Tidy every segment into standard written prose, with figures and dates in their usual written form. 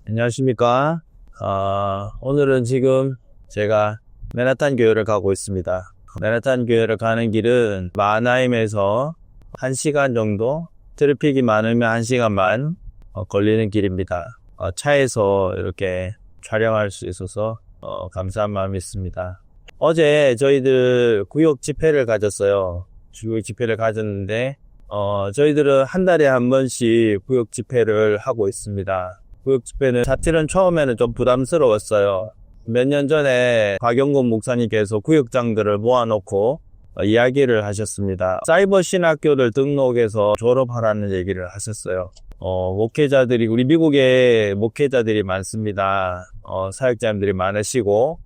안녕하십니까. 오늘은 지금 제가 맨하탄 교회를 가고 있습니다. 맨하탄 교회를 가는 길은 마나임에서 1시간 정도, 트래픽이 많으면 1시간 반 걸리는 길입니다. 차에서 이렇게 촬영할 수 있어서 감사한 마음이 있습니다. 어제 저희들 구역 집회를 가졌어요. 구역 집회를 가졌는데 저희들은 한 달에 한 번씩 구역 집회를 하고 있습니다. 구역 집회는 자체는 처음에는 좀 부담스러웠어요. 몇 년 전에 박영곤 목사님께서 구역장들을 모아놓고 이야기를 하셨습니다. 사이버 신학교를 등록해서 졸업하라는 얘기를 하셨어요. 목회자들이, 우리 미국에 목회자들이 많습니다. 사역자님들이 많으시고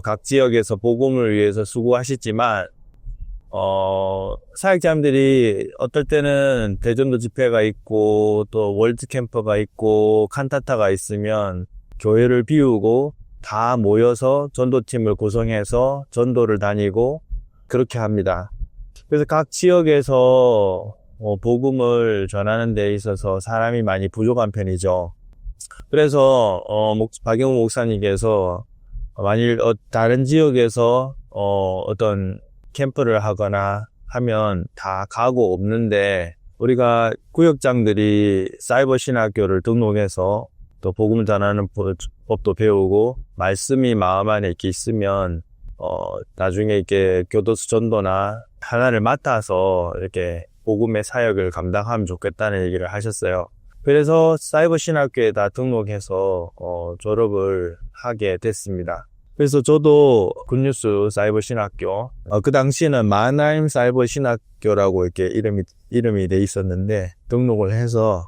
각 지역에서 복음을 위해서 수고하시지만 사역자님들이 어떨 때는 대전도 집회가 있고 또 월드캠퍼가 있고 칸타타가 있으면 교회를 비우고 다 모여서 전도팀을 구성해서 전도를 다니고 그렇게 합니다. 그래서 각 지역에서 복음을 전하는 데 있어서 사람이 많이 부족한 편이죠. 그래서 박영훈 목사님께서 만일 다른 지역에서 어떤 캠프를 하거나 하면 다 가고 없는데 우리가 구역장들이 사이버 신학교를 등록해서 또 복음 전하는 법도 배우고 말씀이 마음 안에 이렇게 있으면 나중에 이렇게 교도소 전도나 하나를 맡아서 이렇게 복음의 사역을 감당하면 좋겠다는 얘기를 하셨어요. 그래서 사이버 신학교에다 등록해서 졸업을 하게 됐습니다. 그래서 저도 굿뉴스 사이버 신학교, 그 당시에는 마나임 사이버 신학교라고 이렇게 이름이 돼 있었는데 등록을 해서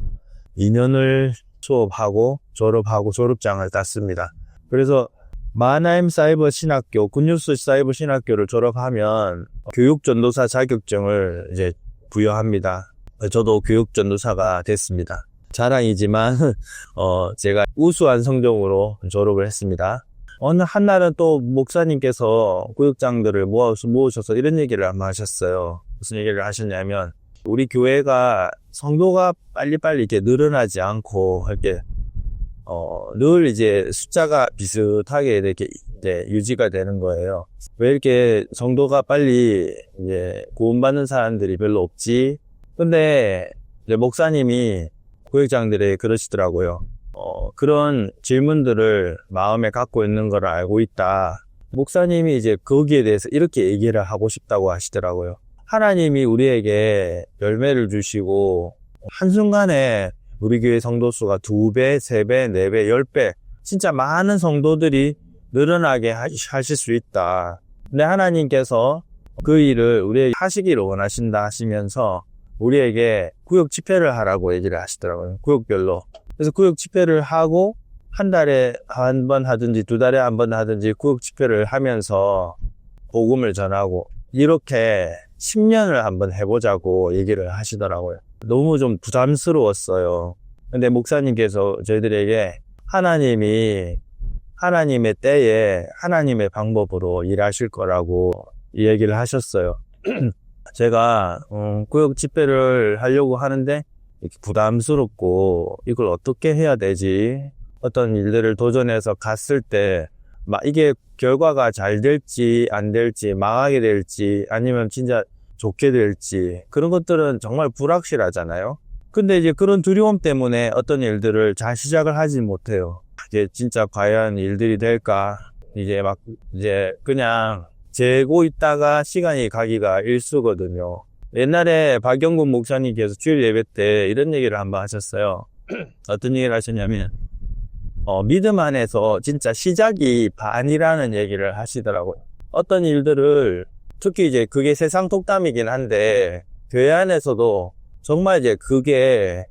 2년을 수업하고 졸업하고 졸업장을 땄습니다. 그래서 마나임 사이버 신학교, 굿뉴스 사이버 신학교를 졸업하면 교육전도사 자격증을 이제 부여합니다. 저도 교육전도사가 됐습니다. 자랑이지만 제가 우수한 성적으로 졸업을 했습니다. 어느 한날은 또 목사님께서 구역장들을 모으셔서 이런 얘기를 한번 하셨어요. 무슨 얘기를 하셨냐면 우리 교회가 성도가 빨리빨리 이렇게 늘어나지 않고 이렇게 늘 이제 숫자가 비슷하게 이렇게 이제 유지가 되는 거예요. 왜 이렇게 성도가 빨리 이제 구원받는 사람들이 별로 없지? 근데 이제 목사님이 구역장들에 그러시더라고요. 그런 질문들을 마음에 갖고 있는 걸 알고 있다. 목사님이 이제 거기에 대해서 이렇게 얘기를 하고 싶다고 하시더라고요. 하나님이 우리에게 열매를 주시고 한순간에 우리 교회 성도수가 2배, 3배, 4배, 10배 진짜 많은 성도들이 늘어나게 하실 수 있다. 근데 하나님께서 그 일을 우리에게 하시기를 원하신다 하시면서 우리에게 구역 집회를 하라고 얘기를 하시더라고요. 구역별로. 그래서 구역 집회를 하고 한 달에 한 번 하든지 2달에 한 번 하든지 구역 집회를 하면서 복음을 전하고 이렇게 10년을 한번 해보자고 얘기를 하시더라고요. 너무 좀 부담스러웠어요. 근데 목사님께서 저희들에게 하나님이 하나님의 때에 하나님의 방법으로 일하실 거라고 이 얘기를 하셨어요. 제가 구역 집회를 하려고 하는데 이렇게 부담스럽고 이걸 어떻게 해야 되지? 어떤 일들을 도전해서 갔을 때 막 이게 결과가 잘 될지 안 될지 망하게 될지 아니면 진짜 좋게 될지 그런 것들은 정말 불확실하잖아요. 근데 이제 그런 두려움 때문에 어떤 일들을 잘 시작을 하지 못해요. 이제 진짜 과연 일들이 될까? 이제 그냥 재고 있다가 시간이 가기가 일쑤거든요. 옛날에 박영곤 목사님께서 주일 예배 때 이런 얘기를 한번 하셨어요. 어떤 얘기를 하셨냐면 믿음 안에서 진짜 시작이 반이라는 얘기를 하시더라고요. 어떤 일들을 특히 이제 그게 세상 속담이긴 한데 교회 안에서도 정말 이제 그게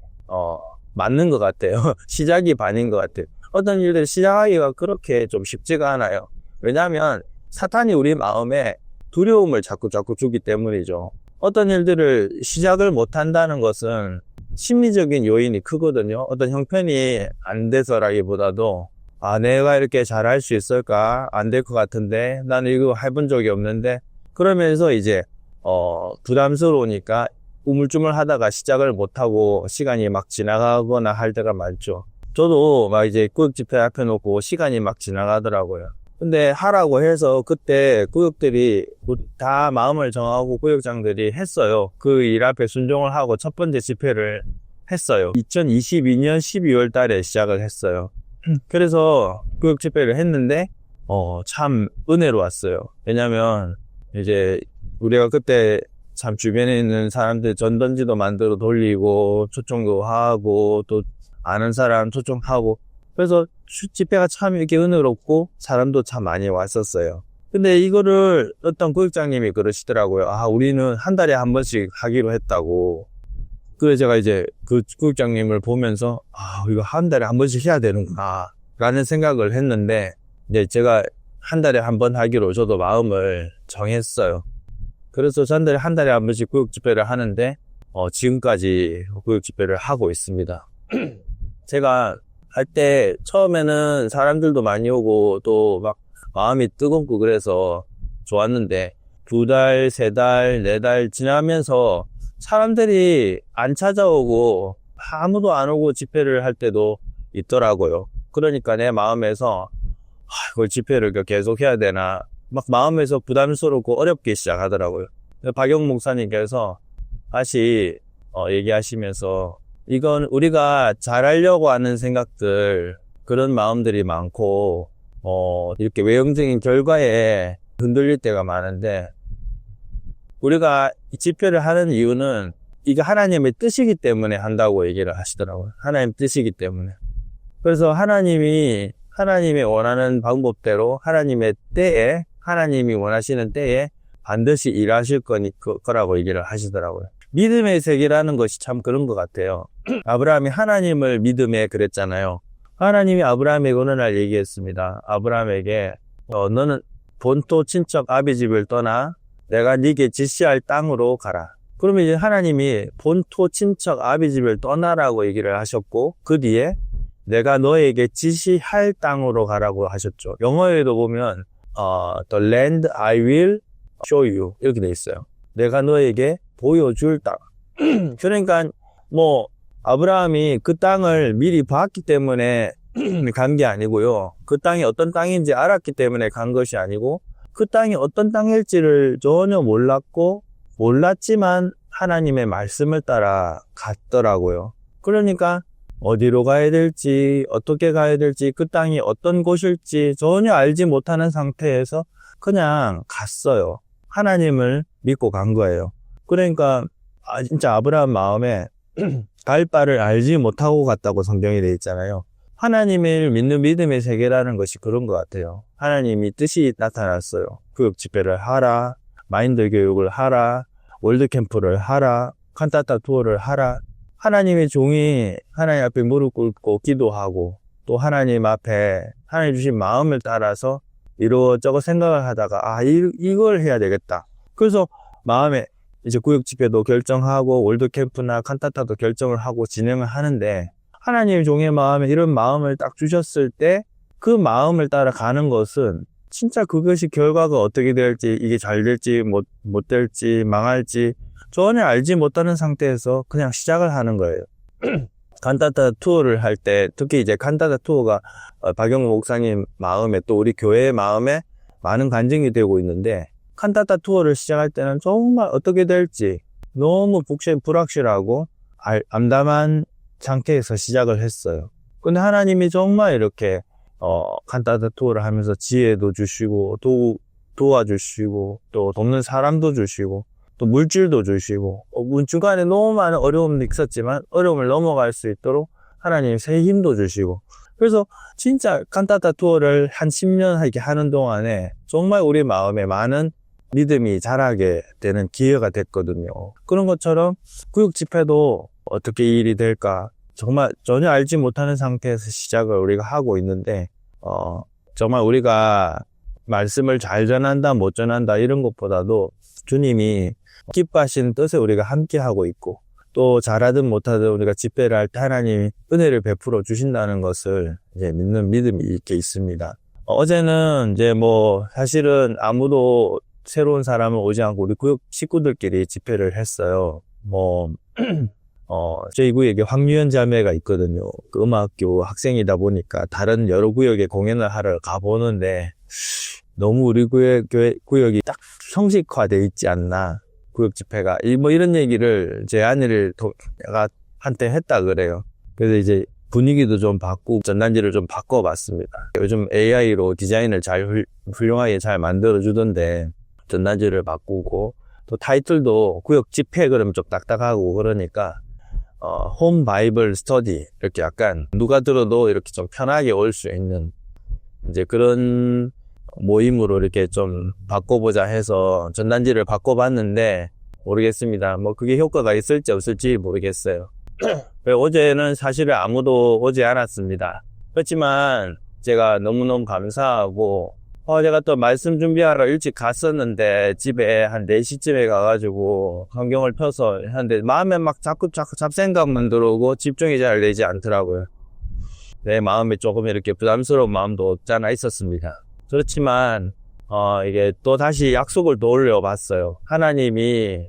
맞는 것 같아요. 시작이 반인 것 같아요. 어떤 일들을 시작하기가 그렇게 좀 쉽지가 않아요. 왜냐하면 사탄이 우리 마음에 두려움을 자꾸 주기 때문이죠. 어떤 일들을 시작을 못한다는 것은 심리적인 요인이 크거든요. 어떤 형편이 안 돼서라기보다도 내가 이렇게 잘할 수 있을까? 안 될 것 같은데 나는 이거 해본 적이 없는데 그러면서 이제 부담스러우니까 우물쭈물 하다가 시작을 못하고 시간이 막 지나가거나 할 때가 많죠. 저도 막 이제 구역 집회 앞에 놓고 시간이 막 지나가더라고요. 근데 하라고 해서 그때 구역들이 다 마음을 정하고 구역장들이 했어요. 그 일 앞에 순종을 하고 첫 번째 집회를 했어요. 2022년 12월 달에 시작을 했어요. 그래서 구역 집회를 했는데 참 은혜로웠어요. 왜냐면 이제 우리가 그때 참 주변에 있는 사람들 전단지도 만들어 돌리고 초청도 하고 또 아는 사람 초청하고 그래서 집회가 참 이렇게 은혜롭고 사람도 참 많이 왔었어요. 근데 이거를 어떤 구역장님이 그러시더라고요. 우리는 한 달에 한 번씩 하기로 했다고. 그래서 제가 이제 그 구역장님을 보면서 이거 한 달에 한 번씩 해야 되는구나 라는 생각을 했는데 이제 제가 한 달에 한 번 하기로 저도 마음을 정했어요. 그래서 한 달에 한 번씩 구역 집회를 하는데 지금까지 구역 집회를 하고 있습니다. 제가 할 때 처음에는 사람들도 많이 오고 또 막 마음이 뜨겁고 그래서 좋았는데 2달, 3달, 4달 지나면서 사람들이 안 찾아오고 아무도 안 오고 집회를 할 때도 있더라고요. 그러니까 내 마음에서 이걸 집회를 계속 해야 되나 막 마음에서 부담스럽고 어렵기 시작하더라고요. 박영 목사님께서 다시 얘기하시면서 이건 우리가 잘하려고 하는 생각들 그런 마음들이 많고 이렇게 외형적인 결과에 흔들릴 때가 많은데 우리가 이 집회를 하는 이유는 이게 하나님의 뜻이기 때문에 한다고 얘기를 하시더라고요. 하나님 뜻이기 때문에. 그래서 하나님이 원하는 방법대로 하나님의 때에 하나님이 원하시는 때에 반드시 일하실 거라고 얘기를 하시더라고요. 믿음의 세계라는 것이 참 그런 것 같아요. 아브라함이 하나님을 믿음에 그랬잖아요. 하나님이 아브라함에게 어느 날 얘기했습니다. 아브라함에게 너는 본토 친척 아비 집을 떠나 내가 네게 지시할 땅으로 가라. 그러면 이제 하나님이 본토 친척 아비 집을 떠나라고 얘기를 하셨고 그 뒤에 내가 너에게 지시할 땅으로 가라고 하셨죠. 영어에도 보면 The land I will show you 이렇게 돼 있어요. 내가 너에게 보여줄 땅. 그러니까 아브라함이 그 땅을 미리 봤기 때문에 간 게 아니고요. 그 땅이 어떤 땅인지 알았기 때문에 간 것이 아니고 그 땅이 어떤 땅일지를 전혀 몰랐지만 하나님의 말씀을 따라 갔더라고요. 그러니까 어디로 가야 될지 어떻게 가야 될지 그 땅이 어떤 곳일지 전혀 알지 못하는 상태에서 그냥 갔어요. 하나님을 믿고 간 거예요. 그러니까 진짜 아브라함 마음에 갈 바를 알지 못하고 갔다고 성경이 되어 있잖아요. 하나님을 믿는 믿음의 세계라는 것이 그런 것 같아요. 하나님이 뜻이 나타났어요. 구역 집회를 하라, 마인드 교육을 하라, 월드캠프를 하라, 칸타타 투어를 하라. 하나님의 종이 하나님 앞에 무릎 꿇고 기도하고 또 하나님 앞에 하나님 주신 마음을 따라서 이러저러 생각을 하다가 이걸 해야 되겠다. 그래서 마음에 이제 구역 집회도 결정하고 월드캠프나 칸타타도 결정을 하고 진행을 하는데 하나님 종의 마음에 이런 마음을 딱 주셨을 때 그 마음을 따라 가는 것은 진짜 그것이 결과가 어떻게 될지 이게 잘 될지 못 될지 망할지 전혀 알지 못하는 상태에서 그냥 시작을 하는 거예요. 칸타타 투어를 할 때 특히 이제 칸타타 투어가 박영우 목사님 마음에 또 우리 교회의 마음에 많은 간증이 되고 있는데 칸타타 투어를 시작할 때는 정말 어떻게 될지 너무 불확실하고 암담한 상태에서 시작을 했어요. 근데 하나님이 정말 이렇게 칸타타 투어를 하면서 지혜도 주시고 도와주시고 또 돕는 사람도 주시고 또 물질도 주시고 중간에 너무 많은 어려움도 있었지만 어려움을 넘어갈 수 있도록 하나님 새 힘도 주시고 그래서 진짜 칸타타 투어를 한 10년 이렇게 하는 동안에 정말 우리 마음에 많은 믿음이 자라게 되는 기회가 됐거든요. 그런 것처럼 구역 집회도 어떻게 이 일이 될까 정말 전혀 알지 못하는 상태에서 시작을 우리가 하고 있는데 정말 우리가 말씀을 잘 전한다 못 전한다 이런 것보다도 주님이 기뻐하시는 뜻에 우리가 함께하고 있고 또 잘하든 못하든 우리가 집회를 할 때 하나님이 은혜를 베풀어 주신다는 것을 이제 믿는 믿음이 있게 있습니다. 어제는 이제 사실은 아무도 새로운 사람은 오지 않고 우리 구역 식구들끼리 집회를 했어요. 저희 구역에 황유연 자매가 있거든요. 그 음악학교 학생이다 보니까 다른 여러 구역에 공연을 하러 가보는데 너무 우리 구역이 딱 형식화되어 있지 않나. 구역 집회가. 뭐 이런 얘기를 제 아내를 한테 했다 그래요. 그래서 이제 분위기도 좀 바꾸고 전단지를 좀 바꿔봤습니다. 요즘 AI로 디자인을 훌륭하게 잘 만들어주던데 전단지를 바꾸고 또 타이틀도 구역 집회 그러면 좀 딱딱하고 그러니까 홈 바이블 스터디 이렇게 약간 누가 들어도 이렇게 좀 편하게 올 수 있는 이제 그런 모임으로 이렇게 좀 바꿔보자 해서 전단지를 바꿔봤는데 모르겠습니다. 뭐 그게 효과가 있을지 없을지 모르겠어요. 어제는 사실은 아무도 오지 않았습니다. 그렇지만 제가 너무너무 감사하고 제가 또 말씀 준비하러 일찍 갔었는데 집에 한 4시쯤에 가가지고 환경을 펴서 하는데 마음에 막 자꾸 잡생각만 들어오고 집중이 잘 되지 않더라고요. 내 마음에 조금 이렇게 부담스러운 마음도 없지 않아 있었습니다. 그렇지만 이게 또 다시 약속을 떠올려봤어요. 하나님이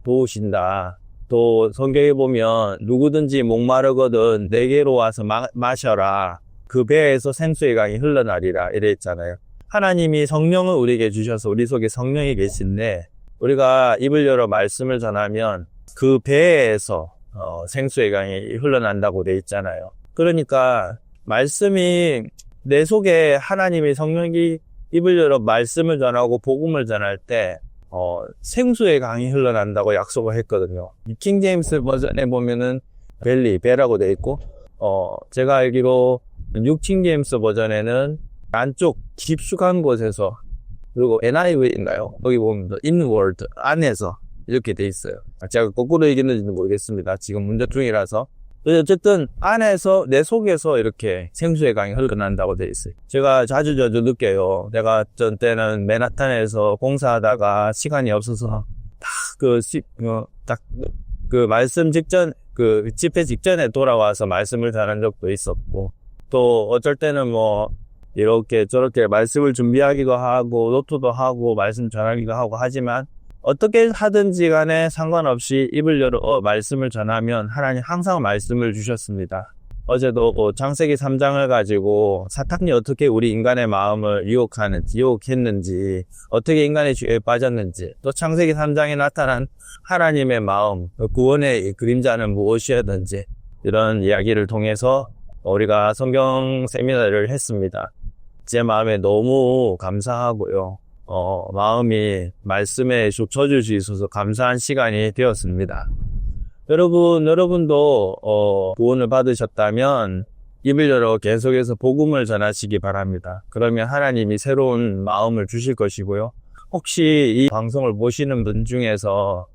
도우신다. 또 성경에 보면 누구든지 목마르거든 내게로 와서 마셔라. 그 배에서 생수의 강이 흘러나리라 이래 있잖아요. 하나님이 성령을 우리에게 주셔서 우리 속에 성령이 계신데 우리가 입을 열어 말씀을 전하면 그 배에서 생수의 강이 흘러난다고 돼 있잖아요. 그러니까 말씀이 내 속에 하나님이 성령이 입을 열어 말씀을 전하고 복음을 전할 때 생수의 강이 흘러난다고 약속을 했거든요. 이 킹제임스 버전에 보면은 배라고 돼 있고 제가 알기로 뉴킹제임스 버전에는 안쪽 깊숙한 곳에서 그리고 NIV인가요? 거기 보면 inward 안에서 이렇게 돼 있어요. 제가 거꾸로 얘기했는지는 모르겠습니다. 지금 운전 중이라서. 어쨌든 안에서 내 속에서 이렇게 생수의 강이 흘러난다고 돼 있어요. 제가 자주 느껴요. 내가 전 때는 맨하탄에서 공사하다가 시간이 없어서 딱 그 말씀 직전 그 집회 직전에 돌아와서 말씀을 전한 적도 있었고 또 어쩔 때는 뭐 이렇게 저렇게 말씀을 준비하기도 하고 노트도 하고 말씀 전하기도 하고 하지만 어떻게 하든지 간에 상관없이 입을 열어 말씀을 전하면 하나님 항상 말씀을 주셨습니다. 어제도 창세기 3장을 가지고 사탄이 어떻게 우리 인간의 마음을 유혹했는지 어떻게 인간의 죄에 빠졌는지 또 창세기 3장에 나타난 하나님의 마음 구원의 그림자는 무엇이었는지 이런 이야기를 통해서 우리가 성경 세미나를 했습니다. 제 마음에 너무 감사하고요. 마음이 말씀에 젖을 수 있어서 감사한 시간이 되었습니다. 여러분도 구원을 받으셨다면 입을 열어 계속해서 복음을 전하시기 바랍니다. 그러면 하나님이 새로운 마음을 주실 것이고요. 혹시 이 방송을 보시는 분 중에서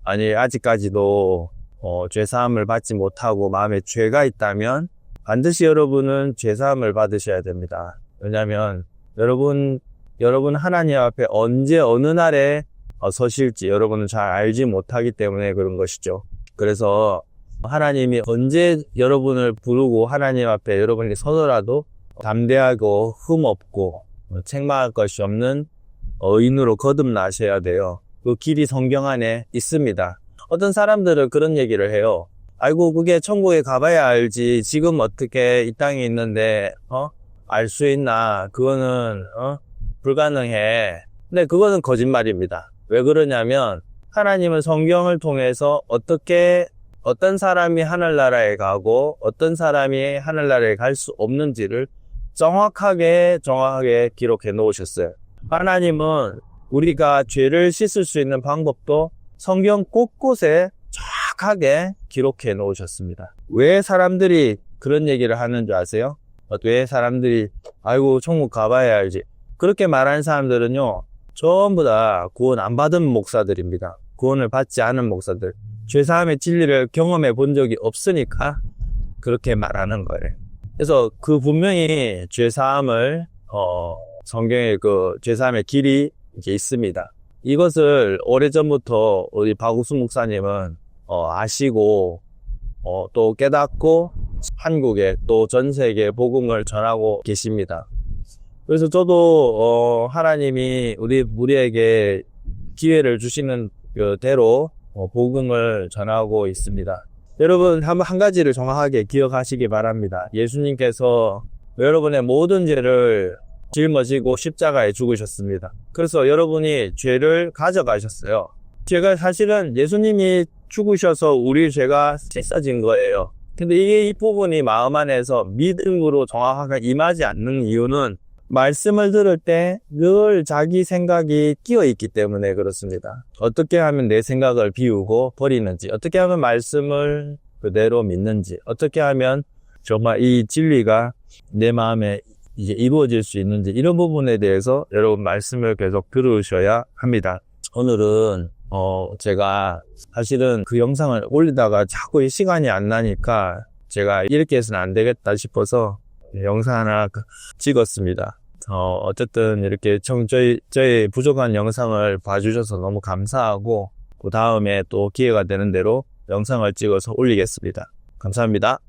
아직까지도 죄사함을 받지 못하고 마음에 죄가 있다면 반드시 여러분은 죄사함을 받으셔야 됩니다. 왜냐하면 여러분 하나님 앞에 언제 어느 날에 서실지 여러분은 잘 알지 못하기 때문에 그런 것이죠. 그래서 하나님이 언제 여러분을 부르고 하나님 앞에 여러분이 서더라도 담대하고 흠없고 책망할 것이 없는 의인으로 거듭나셔야 돼요. 그 길이 성경 안에 있습니다. 어떤 사람들은 그런 얘기를 해요. 아이고 그게 천국에 가봐야 알지 지금 어떻게 이 땅에 있는데 알 수 있나 그거는 불가능해. 근데 그거는 거짓말입니다. 왜 그러냐면 하나님은 성경을 통해서 어떤 사람이 하늘나라에 가고 어떤 사람이 하늘나라에 갈 수 없는지를 정확하게 기록해 놓으셨어요. 하나님은 우리가 죄를 씻을 수 있는 방법도 성경 곳곳에 정확하게 기록해 놓으셨습니다. 왜 사람들이 그런 얘기를 하는 줄 아세요? 왜 사람들이 아이고 천국 가봐야 알지 그렇게 말하는 사람들은요 전부 다 구원 안 받은 목사들입니다. 구원을 받지 않은 목사들 죄사함의 진리를 경험해 본 적이 없으니까 그렇게 말하는 거예요. 그래서 그 분명히 죄사함을 성경에 그 죄사함의 길이 이제 있습니다. 이것을 오래전부터 우리 박우수 목사님은 아시고 또 깨닫고 한국에 또 전 세계에 복음을 전하고 계십니다. 그래서 저도 하나님이 우리에게 기회를 주시는 대로 복음을 전하고 있습니다. 여러분, 한 가지를 정확하게 기억하시기 바랍니다. 예수님께서 여러분의 모든 죄를 짊어지고 십자가에 죽으셨습니다. 그래서 여러분이 죄를 가져가셨어요. 죄가 사실은 예수님이 죽으셔서 우리 죄가 씻어진 거예요. 근데 이 부분이 마음 안에서 믿음으로 정확하게 임하지 않는 이유는 말씀을 들을 때 늘 자기 생각이 끼어 있기 때문에 그렇습니다. 어떻게 하면 내 생각을 비우고 버리는지, 어떻게 하면 말씀을 그대로 믿는지, 어떻게 하면 정말 이 진리가 내 마음에 이제 이루어질 수 있는지, 이런 부분에 대해서 여러분 말씀을 계속 들으셔야 합니다. 오늘은 제가 사실은 그 영상을 올리다가 자꾸 이 시간이 안 나니까 제가 이렇게 해서는 안 되겠다 싶어서 영상 하나 찍었습니다. 어쨌든 이렇게 저의 부족한 영상을 봐주셔서 너무 감사하고, 그 다음에 또 기회가 되는 대로 영상을 찍어서 올리겠습니다. 감사합니다.